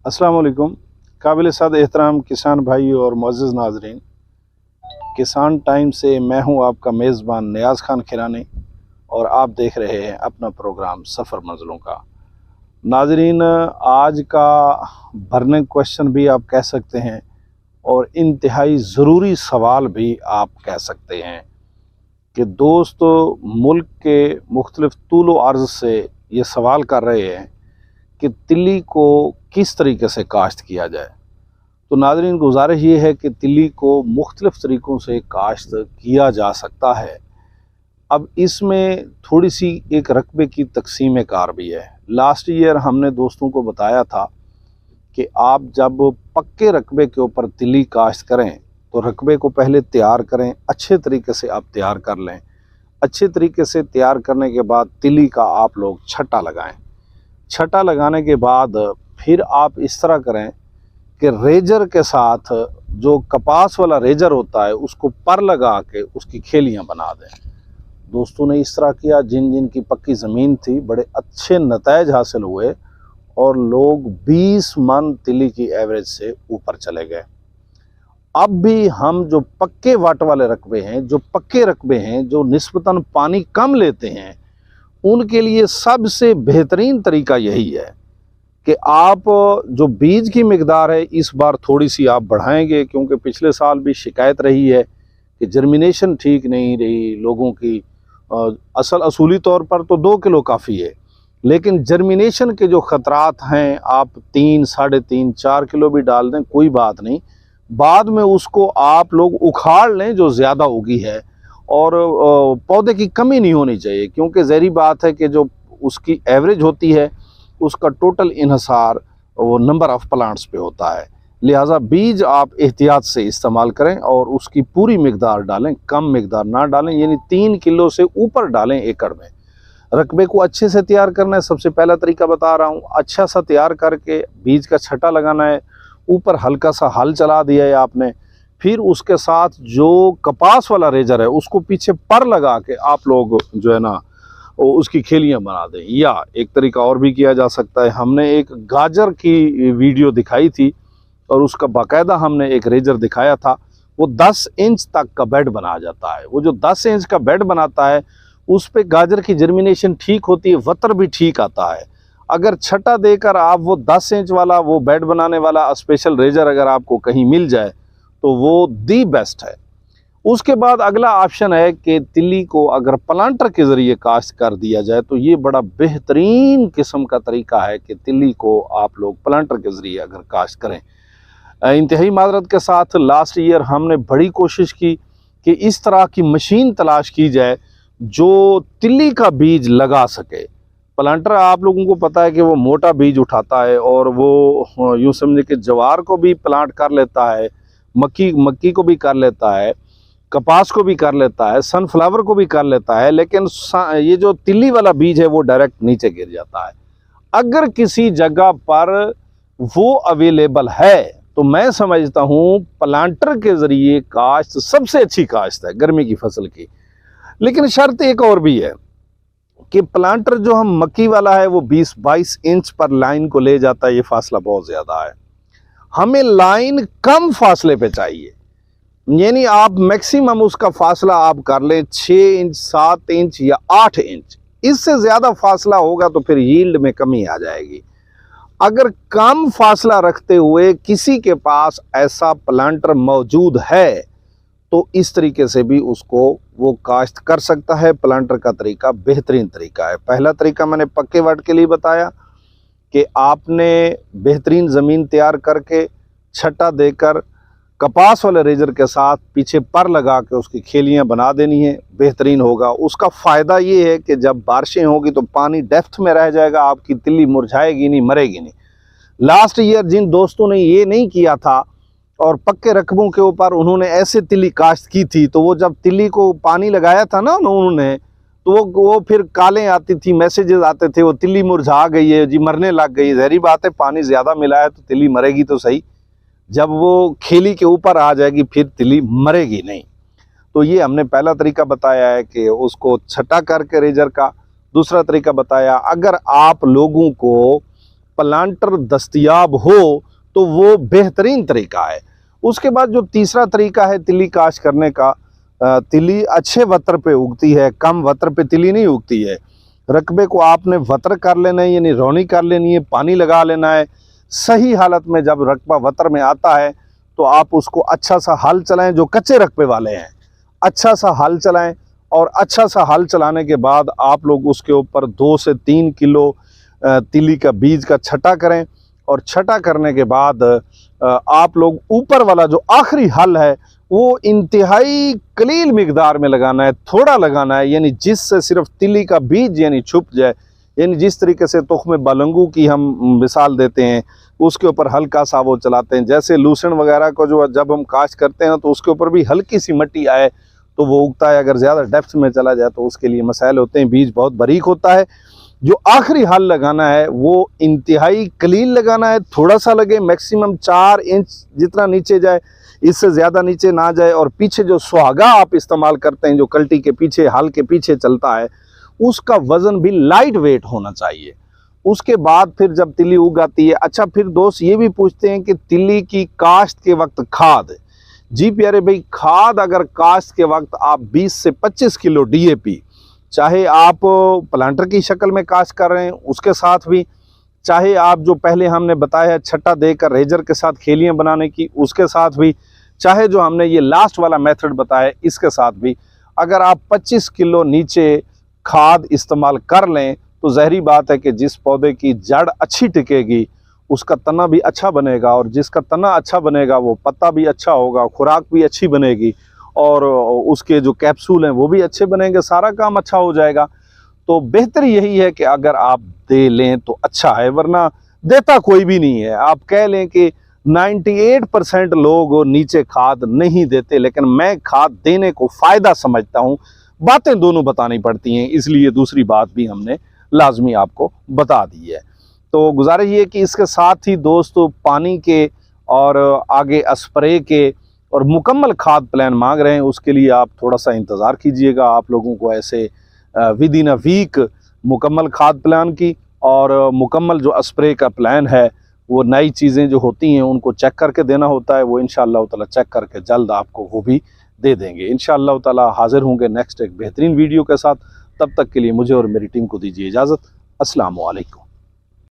अस्सलाम वालेकुम। काबिल-ए-सद एहतराम किसान भाई और मुअज़्ज़िज़ नाज़रीन, किसान टाइम से मैं हूं आपका मेज़बान नियाज़ खान खिरानी और आप देख रहे हैं अपना प्रोग्राम सफ़र मंज़िलों का। नाज़रीन, आज का बर्निंग क्वेश्चन भी आप कह सकते हैं और इंतहाई ज़रूरी सवाल भी आप कह सकते हैं कि दोस्त मुल्क के मुख्तलिफ़ तूल व अर्ज़ से ये सवाल कर रहे हैं कि तिल्ली को किस तरीके से काश्त किया जाए। तो नाज़रीन, गुजारिश ये है कि तिल्ली को मुख्तलिफ़ तरीक़ों से काश्त किया जा सकता है। अब इसमें थोड़ी सी एक रकबे की तकसीम कार भी है। लास्ट ईयर हमने दोस्तों को बताया था कि आप जब पक्के रकबे के ऊपर तिल्ली काश्त करें तो रकबे को पहले तैयार करें, अच्छे तरीके से आप तैयार कर लें। अच्छे तरीके से तैयार करने के बाद तिल्ली का आप लोग छट्टा लगाएं। छट्टा लगाने के बाद फिर आप इस तरह करें कि रेजर के साथ जो कपास वाला रेजर होता है उसको पर लगा के उसकी खेलियां बना दें। दोस्तों ने इस तरह किया, जिन जिन की पक्की ज़मीन थी बड़े अच्छे नताइज हासिल हुए और लोग 20 मन तिल्ली की एवरेज से ऊपर चले गए। अब भी हम जो पक्के वाट वाले रकबे हैं, जो पक्के रकबे हैं, जो निस्बतन पानी कम लेते हैं, उनके लिए सबसे बेहतरीन तरीका यही है कि आप जो बीज की मिकदार है इस बार थोड़ी सी आप बढ़ाएंगे, क्योंकि पिछले साल भी शिकायत रही है कि जर्मिनेशन ठीक नहीं रही लोगों की। असूली तौर पर तो 2 किलो काफ़ी है, लेकिन जर्मिनेशन के जो ख़तरात हैं, आप 3, 3.5, 4 किलो भी डाल दें कोई बात नहीं, बाद में उसको आप लोग उखाड़ लें जो ज़्यादा उगी है। और पौधे की कमी नहीं होनी चाहिए, क्योंकि ज़हरी बात है कि जो उसकी एवरेज होती है उसका टोटल इन्हसार वो नंबर ऑफ़ प्लांट्स पे होता है। लिहाजा बीज आप एहतियात से इस्तेमाल करें और उसकी पूरी मिकदार डालें, कम मिकदार ना डालें, यानी 3 किलो से ऊपर डालें एकड़ में। रकबे को अच्छे से तैयार करना है, सबसे पहला तरीका बता रहा हूँ। अच्छा सा तैयार करके बीज का छट्टा लगाना है, ऊपर हल्का सा हल चला दिया है आपने, फिर उसके साथ जो कपास वाला रेजर है उसको पीछे पर लगा के आप लोग जो है ना उसकी खेलियां बना दें। या एक तरीका और भी किया जा सकता है, हमने एक गाजर की वीडियो दिखाई थी और उसका बाकायदा हमने एक रेजर दिखाया था। वो 10 इंच तक का बेड बना जाता है। वो जो 10 इंच का बेड बनाता है उस पे गाजर की जर्मिनेशन ठीक होती है, वतर भी ठीक आता है। अगर छट्टा देकर आप वो 10 इंच वाला वो बेड बनाने वाला स्पेशल रेजर अगर आपको कहीं मिल जाए तो वो दी बेस्ट है। उसके बाद अगला ऑप्शन है कि तिल्ली को अगर प्लांटर के ज़रिए काश्त कर दिया जाए तो ये बड़ा बेहतरीन किस्म का तरीका है कि तिल्ली को आप लोग प्लांटर के ज़रिए अगर काश्त करें। इंतहाई माजरत के साथ लास्ट ईयर हमने बड़ी कोशिश की कि इस तरह की मशीन तलाश की जाए जो तिल्ली का बीज लगा सके। प्लांटर आप लोगों को पता है कि वो मोटा बीज उठाता है और वो यूँ समझे कि ज्वार को भी प्लांट कर लेता है, मक्की को भी कर लेता है, कपास को भी कर लेता है, सनफ्लावर को भी कर लेता है, लेकिन ये जो तिल्ली वाला बीज है वो डायरेक्ट नीचे गिर जाता है। अगर किसी जगह पर वो अवेलेबल है तो मैं समझता हूँ प्लांटर के ज़रिए काश्त सबसे अच्छी काश्त है गर्मी की फसल की। लेकिन शर्त एक और भी है कि प्लांटर जो हम मक्की वाला है वो 20-22 इंच पर लाइन को ले जाता है, ये फासला बहुत ज़्यादा है। हमें लाइन कम फासले पे चाहिए, यानी आप मैक्सिमम उसका फासला आप कर लें 6 इंच, 7 इंच या 8 इंच। इससे ज़्यादा फासला होगा तो फिर यील्ड में कमी आ जाएगी। अगर कम फासला रखते हुए किसी के पास ऐसा प्लांटर मौजूद है तो इस तरीके से भी उसको वो काश्त कर सकता है। प्लांटर का तरीका बेहतरीन तरीका है। पहला तरीका मैंने पक्के वाट के लिए बताया कि आपने बेहतरीन ज़मीन तैयार करके छट्टा देकर कपास वाले रेजर के साथ पीछे पर लगा के उसकी खेलियां बना देनी है, बेहतरीन होगा। उसका फ़ायदा ये है कि जब बारिशें होगी तो पानी डेप्थ में रह जाएगा, आपकी तिल्ली मुरझाएगी नहीं, मरेगी नहीं। लास्ट ईयर जिन दोस्तों ने ये नहीं किया था और पक्के रकबों के ऊपर उन्होंने ऐसे तिल्ली काश्त की थी, तो वो जब तिल्ली को पानी लगाया था ना उन्होंने, तो वो फिर कालें आती थी, मैसेजेस आते थे वो तिल्ली मुरझा गई है जी, मरने लग गई। ज़हरी बात है, पानी ज़्यादा मिला है तो तिल्ली मरेगी तो सही, जब वो खेली के ऊपर आ जाएगी फिर तिल्ली मरेगी नहीं। तो ये हमने पहला तरीका बताया है कि उसको छटा करके रेजर का। दूसरा तरीका बताया, अगर आप लोगों को प्लांटर दस्तयाब हो तो वो बेहतरीन तरीका है। उसके बाद जो तीसरा तरीका है तिली काश्त करने का, तिली अच्छे वतर पे उगती है, कम वतर पे तिली नहीं उगती है। रकबे को आपने वतर कर लेना है, यानी रौनी कर लेनी है, पानी लगा लेना है। सही हालत में जब रकबा वतर में आता है तो आप उसको अच्छा सा हल चलाएं, जो कच्चे रकबे वाले हैं अच्छा सा हल चलाएं, और अच्छा सा हल चलाने के बाद आप लोग उसके ऊपर 2 से 3 किलो तिली का बीज का छटा करें। और छटा करने के बाद आप लोग ऊपर वाला जो आखिरी हल है वो इंतहाई कलील मिकदार में लगाना है, थोड़ा लगाना है, यानी जिससे सिर्फ तिली का बीज यानी छुप जाए। यानी जिस तरीके से तुख्म बलंगू की हम मिसाल देते हैं, उसके ऊपर हल्का सा वो चलाते हैं। जैसे लूसन वगैरह को जो जब हम काश्त करते हैं तो उसके ऊपर भी हल्की सी मिट्टी आए तो वो उगता है। अगर ज़्यादा डेप्थ में चला जाए तो उसके लिए मसाइल होते हैं, बीज बहुत बारीक होता है। जो आखिरी हल लगाना है वो इंतहाई कलील लगाना है, थोड़ा सा लगे, मैक्सिमम 4 इंच जितना नीचे जाए, इससे ज़्यादा नीचे ना जाए। और पीछे जो सुहागा आप इस्तेमाल करते हैं, जो कल्टी के पीछे हल के पीछे चलता है, उसका वज़न भी लाइट वेट होना चाहिए। उसके बाद फिर जब तिली उग आती है, अच्छा फिर दोस्त ये भी पूछते हैं कि तिली की काश्त के वक्त खाद, जी प्यारे भाई, खाद अगर काश्त के वक्त आप 20 से 25 किलो DAP, चाहे आप प्लांटर की शक्ल में काश्त कर रहे हैं उसके साथ भी, चाहे आप जो पहले हमने बताया छट्टा देकर रेजर के साथ खेलियां बनाने की उसके साथ भी, चाहे जो हमने ये लास्ट वाला मेथड बताया इसके साथ भी, अगर आप 25 किलो नीचे खाद इस्तेमाल कर लें तो ज़हरी बात है कि जिस पौधे की जड़ अच्छी टिकेगी उसका तना भी अच्छा बनेगा, और जिसका तना अच्छा बनेगा वो पत्ता भी अच्छा होगा, खुराक भी अच्छी बनेगी, और उसके जो कैप्सूल हैं वो भी अच्छे बनेंगे, सारा काम अच्छा हो जाएगा। तो बेहतर यही है कि अगर आप दे लें तो अच्छा है, वरना देता कोई भी नहीं है। आप कह लें कि 98% लोग नीचे खाद नहीं देते, लेकिन मैं खाद देने को फ़ायदा समझता हूँ। बातें दोनों बतानी पड़ती हैं, इसलिए दूसरी बात भी हमने लाजमी आपको बता दी है। तो गुजारिश ये कि इसके साथ ही दोस्तों पानी के और आगे स्प्रे के और मुकम्मल खाद प्लान मांग रहे हैं, उसके लिए आप थोड़ा सा इंतज़ार कीजिएगा। आप लोगों को ऐसे विद इन अ वीक मुकम्मल खाद प्लान की और मुकम्मल जो स्प्रे का प्लान है, वो नई चीज़ें जो होती हैं उनको चेक करके देना होता है, वो इंशाअल्लाह ताला चेक करके जल्द आपको वो भी दे देंगे। इंशाअल्लाह ताला हाजिर होंगे नेक्स्ट एक बेहतरीन वीडियो के साथ। तब तक के लिए मुझे और मेरी टीम को दीजिए इजाज़त। अस्सलामु अलैकुम।